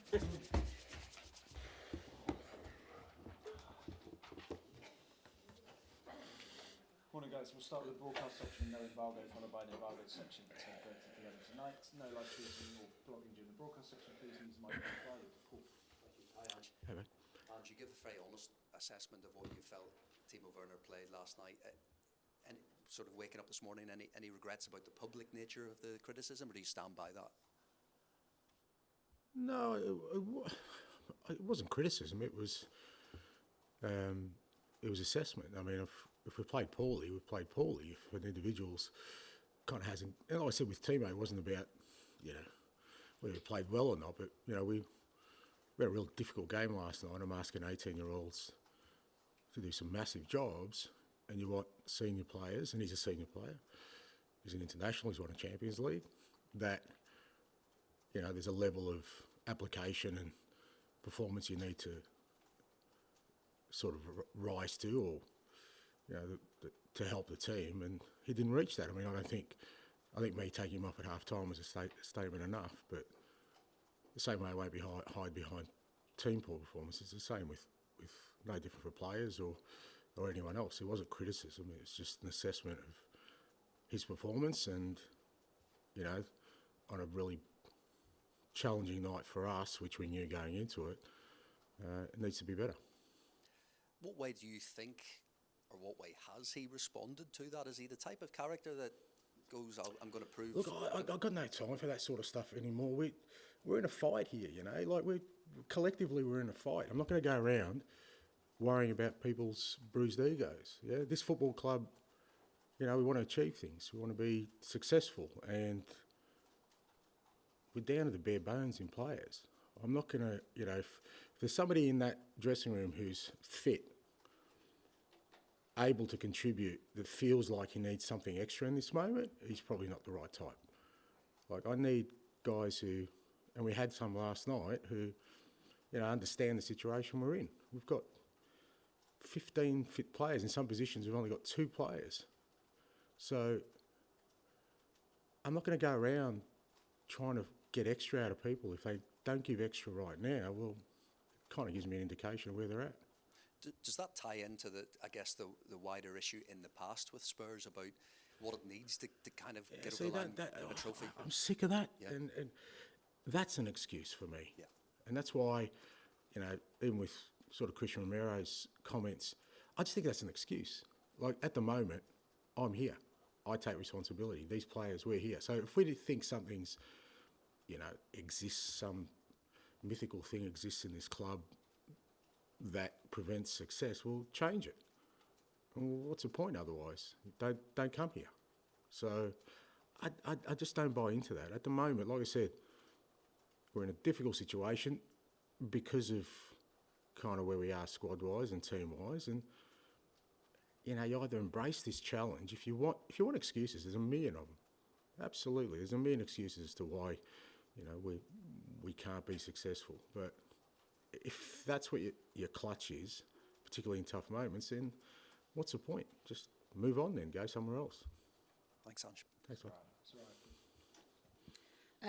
Morning guys, we'll start with the broadcast section, no embargo, followed by an embargo section to together tonight. No live tweeting or blogging during the broadcast section, please use the microphone provided. Paul. Hi Ange. Hey mate. Ange, you give a very honest assessment of what you felt Timo Werner played last night. And sort of waking up this morning, any regrets about the public nature of the criticism, or do you stand by that? No, it wasn't criticism. It was assessment. I mean, if we played poorly, we've played poorly. If an individual's kind of hasn't, and like I said with Timo, it wasn't about whether we played well or not. But we had a real difficult game last night. I'm asking 18-year-olds to do some massive jobs, and you want senior players, and he's a senior player. He's an international. He's won a Champions League. That there's a level of application and performance you need to sort of rise to, or to help the team, and he didn't reach that. I mean, I think me taking him off at half time was a statement enough, but the same way I won't hide behind team poor performance. It's the same with no different for players or anyone else. It wasn't criticism, it was just an assessment of his performance, and on a really challenging night for us, which we knew going into it, it needs to be better. What way do you think, or what way has he responded to that? Is he the type of character that goes, I'm going to prove... Look, I've got no time for that sort of stuff anymore. We're in a fight here, like collectively we're in a fight. I'm not going to go around worrying about people's bruised egos. Yeah, this football club, we want to achieve things. We want to be successful, and we're down to the bare bones in players. I'm not going to, if there's somebody in that dressing room who's fit, able to contribute, that feels like he needs something extra in this moment, he's probably not the right type. Like, I need guys who, and we had some last night, who, understand the situation we're in. We've got 15 fit players. In some positions, we've only got 2 players. So I'm not going to go around trying to get extra out of people. If they don't give extra right now, well, it kind of gives me an indication of where they're at. Does that tie into the wider issue in the past with Spurs about what it needs to kind of get over the line with a trophy? I'm sick of that, yeah. and that's an excuse for me. Yeah. And that's why, even with sort of Christian Romero's comments, I just think that's an excuse. Like, at the moment, I'm here. I take responsibility. These players, we're here. So if we think something's, exists, some mythical thing exists in this club that prevents success, we'll change it. Well, what's the point otherwise? Don't come here. So I just don't buy into that. At the moment, like I said, we're in a difficult situation because of kind of where we are squad-wise and team-wise, and you either embrace this challenge. If you want excuses, there's a million of them. Absolutely, there's a million excuses as to why we can't be successful. But if that's what your clutch is, particularly in tough moments, then what's the point? Just move on then, go somewhere else. Thanks, Ange. Thanks, man.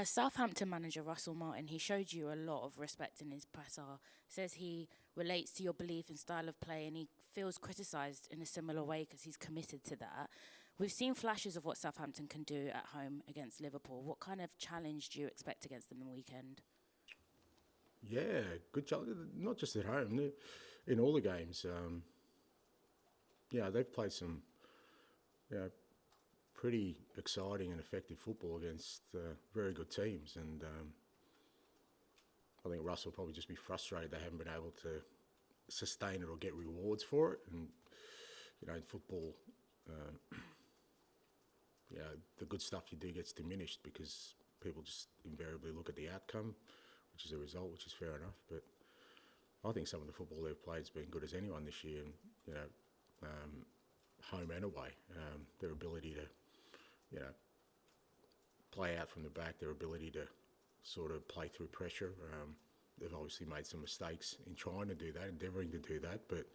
Southampton manager Russell Martin, he showed you a lot of respect in his presser. Says he relates to your belief and style of play, and he feels criticised in a similar way because he's committed to that. We've seen flashes of what Southampton can do at home against Liverpool. What kind of challenge do you expect against them in the weekend? Yeah, good challenge. Not just at home, in all the games. They've played some, pretty exciting and effective football against very good teams, and I think Russell will probably just be frustrated they haven't been able to sustain it or get rewards for it. And in football, the good stuff you do gets diminished because people just invariably look at the outcome, which is a result, which is fair enough. But I think some of the football they've played has been good as anyone this year, and home and away. Their ability to play out from the back, their ability to sort of play through pressure. They've obviously made some mistakes in trying to do that, endeavouring to do that, but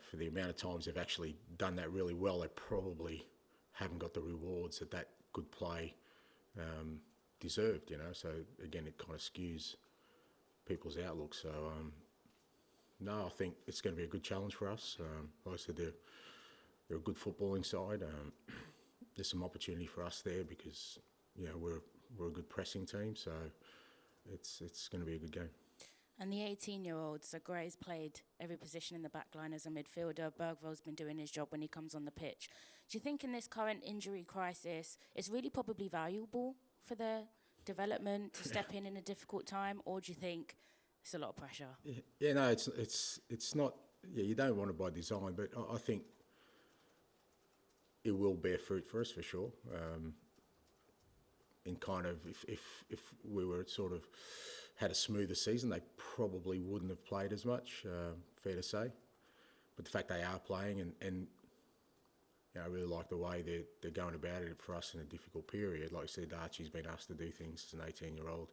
for the amount of times they've actually done that really well, they probably haven't got the rewards that good play deserved, you know. So again, it kind of skews people's outlook. So no, I think it's going to be a good challenge for us. Like I said, they're a good footballing side. There's some opportunity for us there because we're a good pressing team. So it's going to be a good game. And the 18-year-old, so Gray's played every position in the back line as a midfielder. Bergvall's been doing his job when he comes on the pitch. Do you think in this current injury crisis, it's really probably valuable for their development to step in a difficult time, or do you think it's a lot of pressure? Yeah, no, it's not. Yeah, you don't want it by design, but I think it will bear fruit for us for sure. In kind of if we were sort of had a smoother season, they probably wouldn't have played as much, fair to say. But the fact they are playing and I really like the way they're going about it for us in a difficult period. Like I said, Archie's been asked to do things as an 18-year-old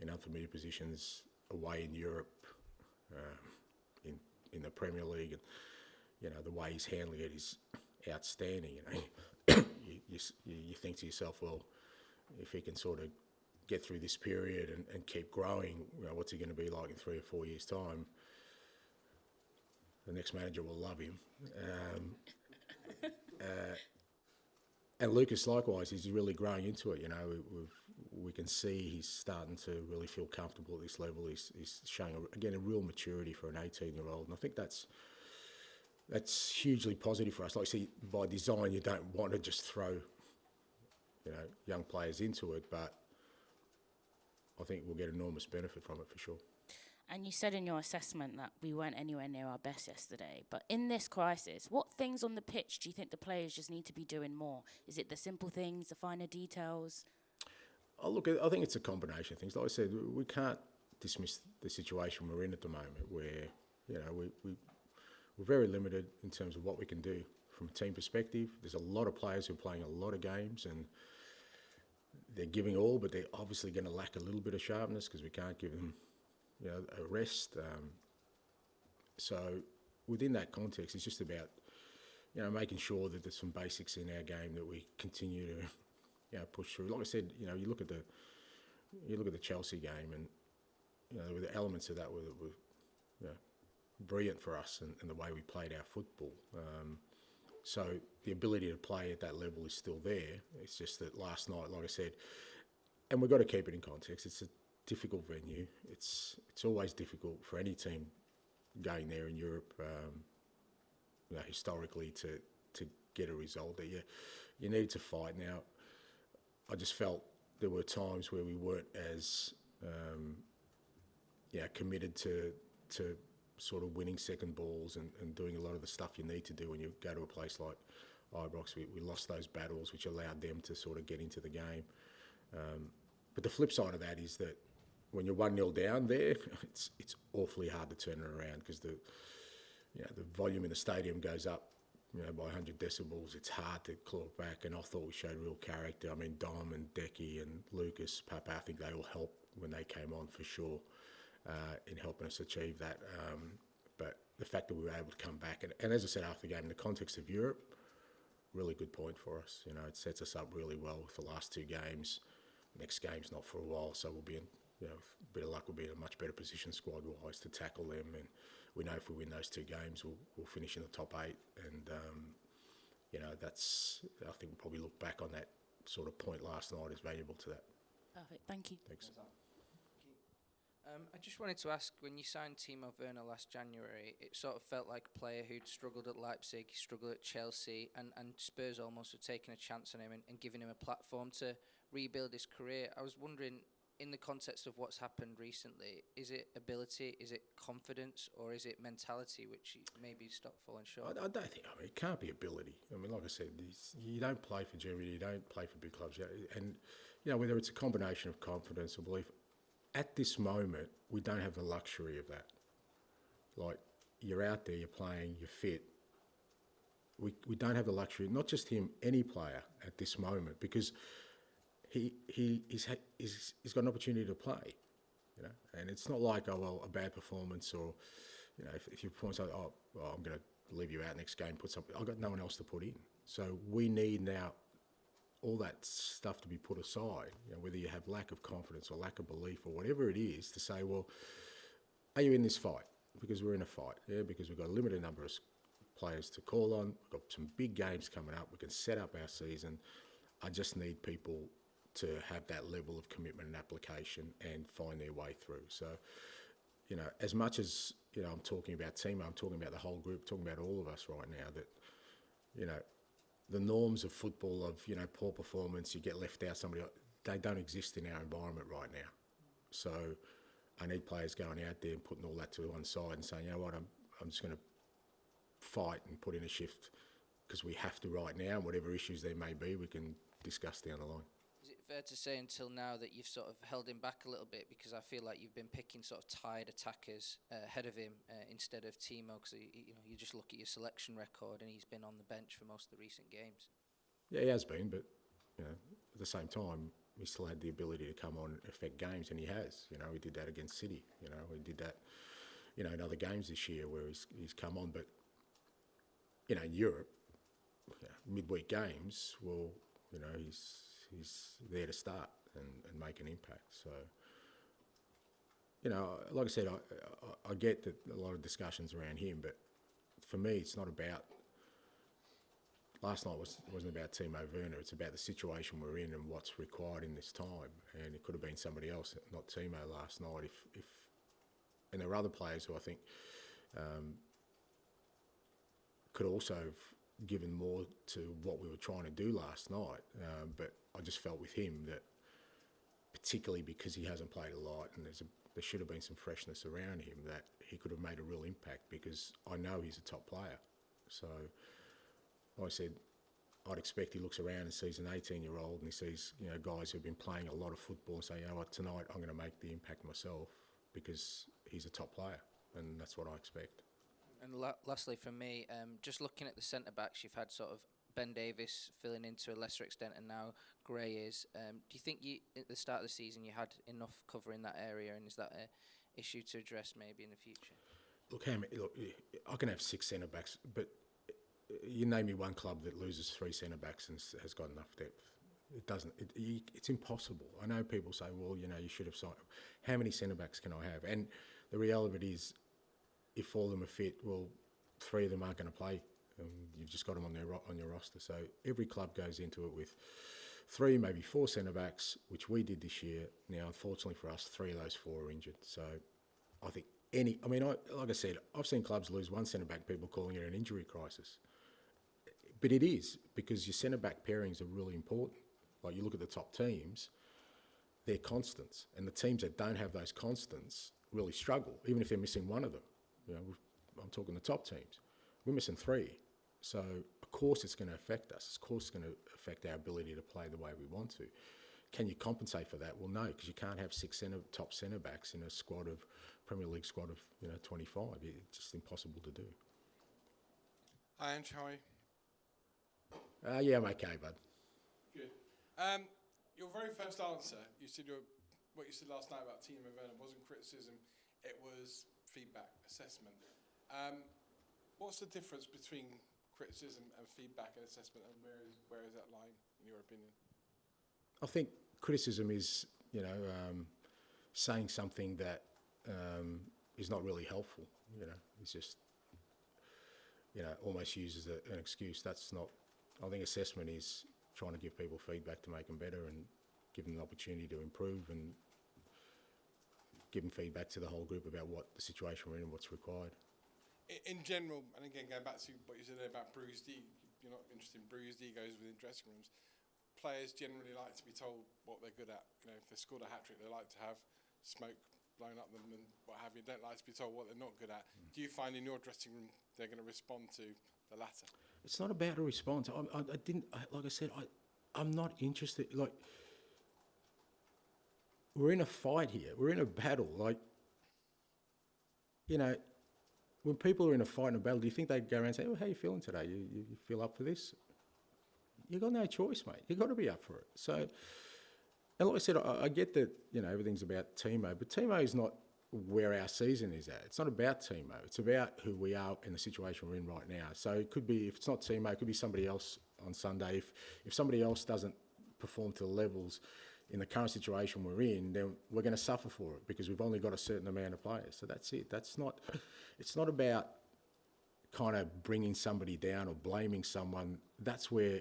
in unfamiliar positions away in Europe, in the Premier League, and the way he's handling it is outstanding. You think to yourself, well, if he can sort of get through this period and keep growing, what's he going to be like in 3 or 4 years' time? The next manager will love him. And Lucas, likewise, he's really growing into it. We can see he's starting to really feel comfortable at this level. He's showing, a real maturity for an 18-year-old. And I think that's hugely positive for us. Like I say, by design, you don't want to just throw, young players into it, but I think we'll get enormous benefit from it for sure. And you said in your assessment that we weren't anywhere near our best yesterday. But in this crisis, what things on the pitch do you think the players just need to be doing more? Is it the simple things, the finer details? Oh, look, I think it's a combination of things. Like I said, we can't dismiss the situation we're in at the moment where, we're very limited in terms of what we can do from a team perspective. There's a lot of players who are playing a lot of games and they're giving all, but they're obviously going to lack a little bit of sharpness because we can't give them a rest. So within that context, it's just about, making sure that there's some basics in our game that we continue to, push through. Like I said, you look at the Chelsea game, and there were the elements of that were brilliant for us and the way we played our football. So the ability to play at that level is still there. It's just that last night, like I said, and we've got to keep it in context. It's a difficult venue. It's always difficult for any team going there in Europe, historically to get a result that you need to fight. Now, I just felt there were times where we weren't as committed to sort of winning second balls and doing a lot of the stuff you need to do when you go to a place like Ibrox. We lost those battles, which allowed them to sort of get into the game. But the flip side of that is that when you're 1-0 down there, it's awfully hard to turn it around because the volume in the stadium goes up by 100 decibels. It's hard to claw it back, and I thought we showed real character. I mean, Dom and Decky and Lucas, Papa, I think they all helped when they came on for sure in helping us achieve that. But the fact that we were able to come back, and as I said after the game, in the context of Europe, really good point for us. It sets us up really well with the last 2 games. Next game's not for a while, so we'll be in, with a bit of luck, we'll be in a much better position squad-wise to tackle them. And we know if we win those 2 games, we'll finish in the top 8. And, that's, I think we'll probably look back on that sort of point last night as valuable to that. Perfect, thank you. Thanks. I just wanted to ask, when you signed Timo Werner last January, it sort of felt like a player who'd struggled at Leipzig, struggled at Chelsea, and Spurs almost were taking a chance on him and giving him a platform to rebuild his career. I was wondering, in the context of what's happened recently, is it ability, is it confidence, or is it mentality which maybe stopped falling short? I don't think, it can't be ability. Like I said, you don't play for Germany, you don't play for big clubs. And, whether it's a combination of confidence or belief, at this moment, we don't have the luxury of that. Like, you're out there, you're playing, you're fit. We don't have the luxury, not just him, any player at this moment, because he's got an opportunity to play, and it's not like, a bad performance, or, if your performance, I'm going to leave you out next game, put something, I've got no one else to put in. So we need now all that stuff to be put aside, whether you have lack of confidence or lack of belief or whatever it is, to say, well, are you in this fight? Because we're in a fight, because we've got a limited number of players to call on. We've got some big games coming up. We can set up our season. I just need people to have that level of commitment and application and find their way through. So, as much as, I'm talking about team, I'm talking about the whole group, talking about all of us right now, that, the norms of football of, poor performance, you get left out, they don't exist in our environment right now. So I need players going out there and putting all that to one side and saying, you know what, I'm just going to fight and put in a shift because we have to right now, and whatever issues there may be, we can discuss down the line. Is it fair to say until now that you've sort of held him back a little bit, because I feel like you've been picking sort of tired attackers ahead of him instead of Timo? Because you just look at your selection record and he's been on the bench for most of the recent games. Yeah, he has been, but at the same time, he still had the ability to come on and affect games, and he has. He did that against City. He did that, in other games this year where he's come on. But in Europe, midweek games, well, he's there to start and make an impact. So, like I said, I get that a lot of discussions around him, but for me, it's not about. Last night wasn't about Timo Werner. It's about the situation we're in and what's required in this time. And it could have been somebody else, not Timo, last night. If and there are other players who I think could also have given more to what we were trying to do last night. But I just felt with him that, particularly because he hasn't played a lot and there should have been some freshness around him, that he could have made a real impact, because I know he's a top player. So like I said, I'd expect he looks around and sees an 18-year-old and he sees guys who've been playing a lot of football and say, you know what, tonight I'm going to make the impact myself because he's a top player, and that's what I expect. And lastly from me, just looking at the centre-backs, you've had sort of Ben Davies filling in to a lesser extent, and now Gray is. Do you think at the start of the season you had enough cover in that area, and is that an issue to address maybe in the future? Look, I can have 6 centre-backs, but you name me one club that loses 3 centre-backs and has got enough depth. It doesn't. It's impossible. I know people say, well, you should have signed. How many centre-backs can I have? And the reality of it is, if all of them are fit, well, 3 of them aren't going to play. You've just got them on your roster. So every club goes into it with 3, maybe 4 centre-backs, which we did this year. Now, unfortunately for us, 3 of those 4 are injured. So I think like I said, I've seen clubs lose 1 centre-back, people calling it an injury crisis. But it is, because your centre-back pairings are really important. Like, you look at the top teams, they're constants. And the teams that don't have those constants really struggle, even if they're missing one of them. I'm talking the top teams. We're missing 3. So, of course, it's going to affect us. Of course, it's going to affect our ability to play the way we want to. Can you compensate for that? Well, no, because you can't have 6 top centre-backs in a Premier League squad of 25. It's just impossible to do. Hi, Ange, how are you? Yeah, I'm okay, bud. Good. Your very first answer, you said what you said last night about Timo Werner wasn't criticism, it was feedback, assessment. What's the difference between criticism and feedback and assessment, and where is that line, in your opinion? I think criticism is, saying something that is not really helpful. It's just, almost used as an excuse. That's not. I think assessment is trying to give people feedback to make them better and give them an opportunity to improve, and give them feedback to the whole group about what the situation we're in and what's required. In general, and again, going back to what you said about bruised you're not interested in bruised egos within dressing rooms. Players generally like to be told what they're good at. If they scored a hat-trick, they like to have smoke blown up them and what have you. They don't like to be told what they're not good at. Do you find in your dressing room they're going to respond to the latter? It's not about a response. I didn't, like I said, I'm not interested. Like, we're in a fight here. We're in a battle. Like, when people are in a fight and a battle, do you think they'd go around and say, oh, how are you feeling today? You feel up for this? You've got no choice, mate. You've got to be up for it. So, and like I said, I get that, everything's about Timo, but Timo is not where our season is at. It's not about Timo. It's about who we are in the situation we're in right now. So it could be, if it's not Timo, it could be somebody else on Sunday. If somebody else doesn't perform to the levels in the current situation we're in, then we're going to suffer for it because we've only got a certain amount of players. So that's it. It's not about kind of bringing somebody down or blaming someone. That's where,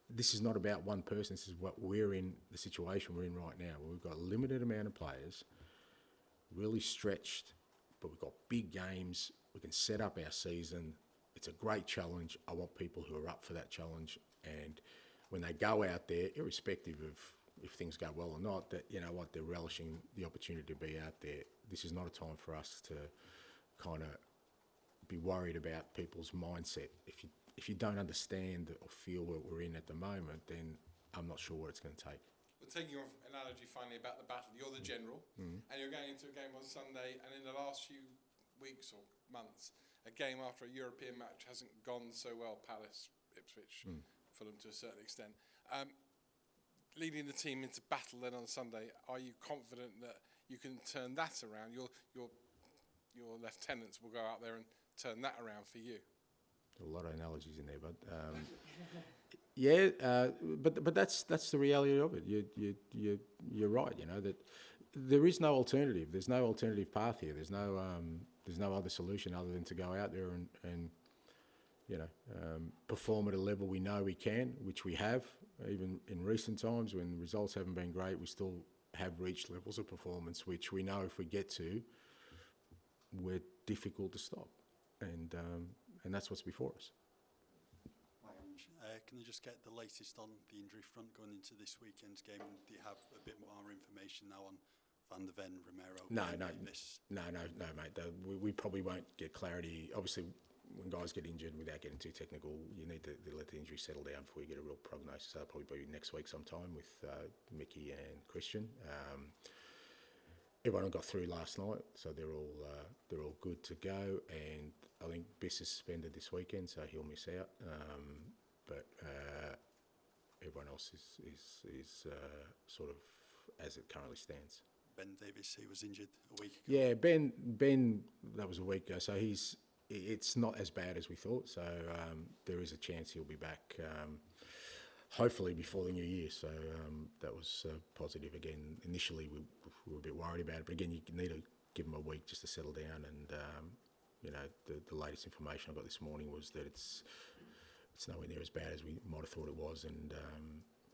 this is not about one person. This is what we're in, the situation we're in right now, where we've got a limited amount of players, really stretched, but we've got big games. We can set up our season. It's a great challenge. I want people who are up for that challenge. And when they go out there, irrespective of if things go well or not, that, they're relishing the opportunity to be out there. This is not a time for us to kind of be worried about people's mindset. If you don't understand or feel what we're in at the moment, then I'm not sure what it's going to take. But taking your analogy finally about the battle, you're the general, and you're going into a game on Sunday, and in the last few weeks or months, a game after a European match hasn't gone so well. Palace, Ipswich, Fulham to a certain extent. Leading the team into battle then on Sunday, are you confident that you can turn that around? Your lieutenants will go out there and turn that around for you. A lot of analogies in there, but but that's the reality of it. You're right. That there is no alternative. There's no alternative path here. There's no other solution other than to go out there and perform at a level we know we can, which we have. Even in recent times when results haven't been great, we still have reached levels of performance which we know if we get to, we're difficult to stop, and that's what's before us. Hi, Ange. Can I just get the latest on the injury front going into this weekend's game? Do you have a bit more information now on Van der Ven, Romero? No, mate. We probably won't get clarity. Obviously, when guys get injured, without getting too technical, you need to let the injury settle down before you get a real prognosis. So that'll probably be next week sometime with Mickey and Christian. Everyone got through last night, so they're all good to go. And I think Biss is suspended this weekend, so he'll miss out. But everyone else is sort of as it currently stands. Ben Davies, he was injured a week ago. Yeah, Ben, that was a week ago, so it's not as bad as we thought. So there is a chance he'll be back. Hopefully before the new year, so that was positive. Again, initially we were a bit worried about it, but again, you need to give them a week just to settle down. And the latest information I got this morning was that it's nowhere near as bad as we might have thought it was, and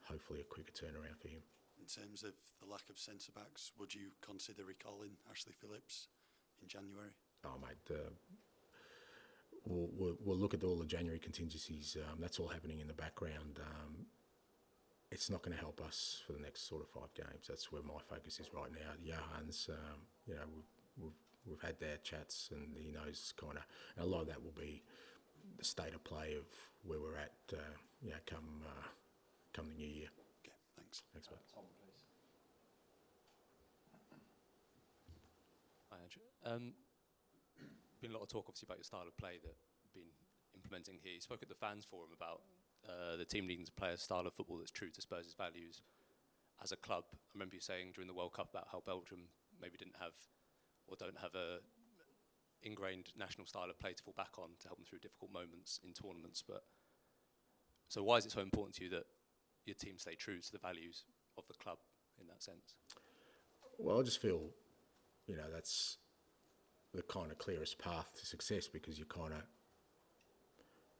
hopefully a quicker turnaround for him. In terms of the lack of centre backs, would you consider recalling Ashley Phillips in January? Oh, mate. We'll look at all the January contingencies. That's all happening in the background. It's not going to help us for the next sort of 5 games. That's where my focus is right now. Johan's, we've had their chats, and he knows kind of. A lot of that will be the state of play of where we're at. Come the new year. Okay, thanks. Thanks, mate. Tom, please. Hi, Ange. Been a lot of talk, obviously, about your style of play that you've been implementing here. You spoke at the fans forum about the team needing to play a style of football that's true to Spurs' values as a club. I remember you saying during the World Cup about how Belgium maybe didn't have or don't have a ingrained national style of play to fall back on to help them through difficult moments in tournaments. But so why is it so important to you that your team stay true to the values of the club in that sense? Well, I just feel, that's the kind of clearest path to success, because you kind of,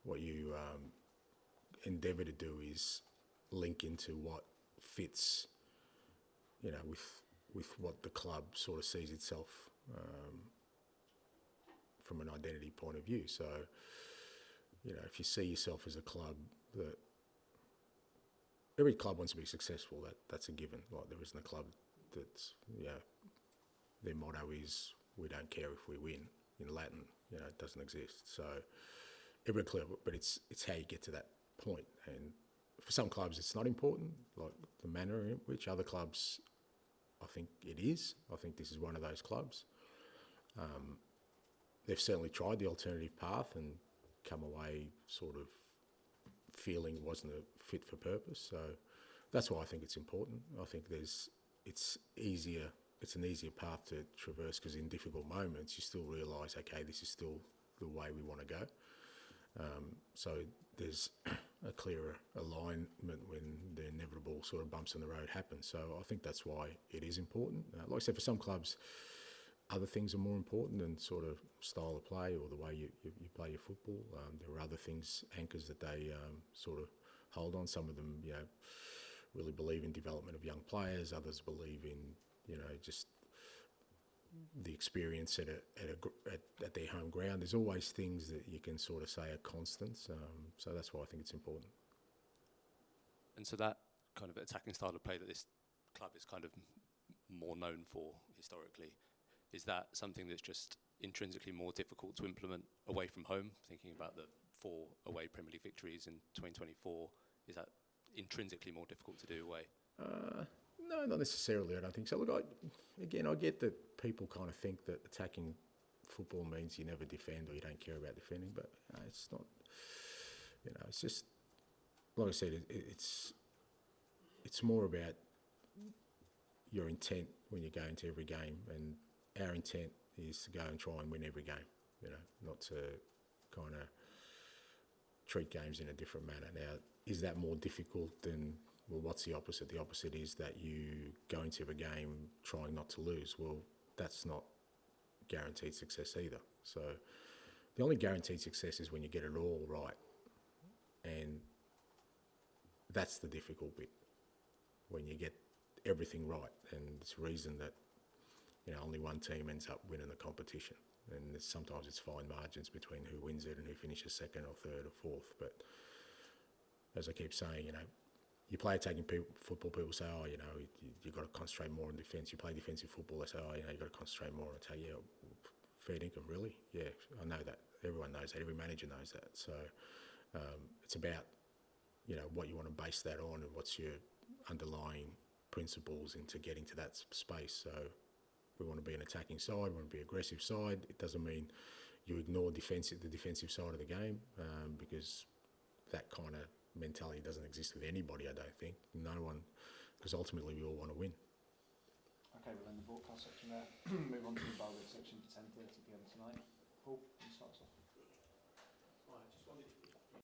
what you endeavour to do is link into what fits, with what the club sort of sees itself from an identity point of view. So, if you see yourself as a club that every club wants to be successful, that's a given. Like, there isn't a club that's, their motto is, we don't care if we win. In Latin, it doesn't exist. So every club, but it's how you get to that point. And for some clubs, it's not important, like the manner in which. Other clubs, I think it is. I think this is one of those clubs. They've certainly tried the alternative path and come away sort of feeling it wasn't a fit for purpose. So that's why I think it's important. I think it's an easier path to traverse, because in difficult moments you still realise, okay, this is still the way we want to go. So there's a clearer alignment when the inevitable sort of bumps in the road happen. So I think that's why it is important. Like I said, for some clubs, other things are more important than sort of style of play or the way you play your football. There are other things, anchors that they sort of hold on. Some of them, really believe in development of young players. Others believe in, just the experience at their home ground. There's always things that you can sort of say are constants. So that's why I think it's important. And so that kind of attacking style of play that this club is kind of more known for historically, is that something that's just intrinsically more difficult to implement away from home? Thinking about the 4 away Premier League victories in 2024, is that intrinsically more difficult to do away? No, not necessarily. I don't think so. Look, I get that people kind of think that attacking football means you never defend or you don't care about defending, but it's not. It's just like I said. It's more about your intent when you go into every game, and our intent is to go and try and win every game. Not to kind of treat games in a different manner. Now, is that more difficult than? Well, what's the opposite? The opposite is that you go into a game trying not to lose. Well, that's not guaranteed success either. So the only guaranteed success is when you get it all right. And that's the difficult bit, when you get everything right. And it's a reason that, only one team ends up winning the competition. And sometimes it's fine margins between who wins it and who finishes second or third or fourth. But as I keep saying, you play attacking football, people say, you've got to concentrate more on defence. You play defensive football, they say, you've got to concentrate more on attack. Yeah, fair income, really? Yeah, I know that. Everyone knows that. Every manager knows that. So it's about, what you want to base that on and what's your underlying principles into getting to that space. So we want to be an attacking side, we want to be an aggressive side. It doesn't mean you ignore the defensive side of the game, because that kind of mentality doesn't exist with anybody, I don't think. No one, because ultimately we all want to win. Okay, we'll end the broadcast section there. Move on to the Belgrade section at 10:30 p.m. tonight. Paul, you start us off.